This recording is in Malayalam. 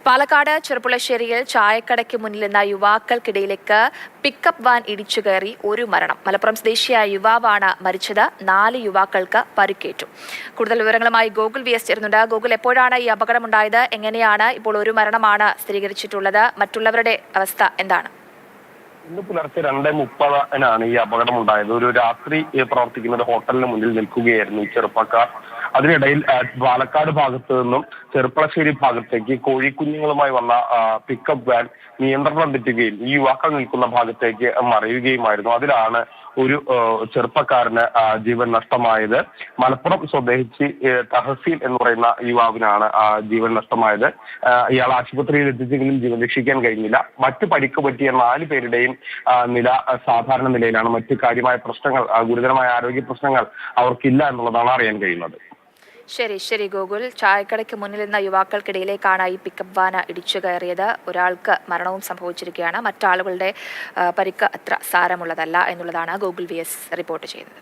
പാലക്കാട് ചെറുപ്പുളശ്ശേരിയിൽ ചായക്കടയ്ക്ക് മുന്നിൽ നിന്ന യുവാക്കൾക്കിടയിലേക്ക് പിക്കപ്പ് വാൻ ഇടിച്ചു കയറി ഒരു മരണം. മലപ്പുറം സ്വദേശിയായ യുവാവാണ് മരിച്ചത്. 4 യുവാക്കൾക്ക് പരിക്കേറ്റു. കൂടുതൽ വിവരങ്ങളുമായി ഗോകുൽ വി എസ് ചേരുന്നുണ്ട്. ഗോകുൽ, എപ്പോഴാണ് ഈ അപകടമുണ്ടായത്? എങ്ങനെയാണ് ഇപ്പോൾ ഒരു മരണമാണ് സ്ഥിരീകരിച്ചിട്ടുള്ളത്? മറ്റുള്ളവരുടെ അവസ്ഥ എന്താണ്? ഇന്ന് പുലർച്ചെ 2:30 ഈ അപകടമുണ്ടായത്. ഒരു രാത്രി പ്രവർത്തിക്കുന്ന ഒരു ഹോട്ടലിന് മുന്നിൽ നിൽക്കുകയായിരുന്നു ഈ ചെറുപ്പക്കാർ. അതിനിടയിൽ പാലക്കാട് ഭാഗത്തു നിന്നും ചെറുപ്പളശ്ശേരി ഭാഗത്തേക്ക് കോഴിക്കുഞ്ഞുങ്ങളുമായി വന്ന പിക്കപ്പ് വാൻ നിയന്ത്രണം തെറ്റുകയും ഈ യുവാക്കൾ നിൽക്കുന്ന ഭാഗത്തേക്ക് മറിയുകയുമായിരുന്നു. അതിലാണ് ഒരു ചെറുപ്പക്കാരന് ജീവൻ നഷ്ടമായത്. മലപ്പുറം സ്വദേശി തഹസീൽ എന്ന് പറയുന്ന യുവാവിനാണ് ജീവൻ നഷ്ടമായത്. ഇയാൾ ആശുപത്രിയിൽ എത്തിച്ചെങ്കിലും ജീവൻ രക്ഷിക്കാൻ കഴിഞ്ഞില്ല. മറ്റു പരിക്ക് പറ്റിയ 4 പേരുടെയും നില സാധാരണ നിലയിലാണ്. മറ്റു കാര്യമായ പ്രശ്നങ്ങൾ, ഗുരുതരമായ ആരോഗ്യ പ്രശ്നങ്ങൾ അവർക്കില്ല എന്നുള്ളതാണ് അറിയാൻ കഴിയുന്നത്. ശരി ഗോകുൽ, ചായക്കടയ്ക്ക് മുന്നിൽ നിന്ന യുവാക്കൾക്കിടയിലേക്കാണ് ഈ പിക്കപ്പ് വാന ഇടിച്ചു കയറിയത്. ഒരാൾക്ക് മരണവും സംഭവിച്ചിരിക്കുകയാണ്. മറ്റാളുകളുടെ പരിക്ക് അത്ര സാരമുള്ളതല്ല എന്നുള്ളതാണ് ഗോകുൽ വി എസ് റിപ്പോർട്ട് ചെയ്യുന്നത്.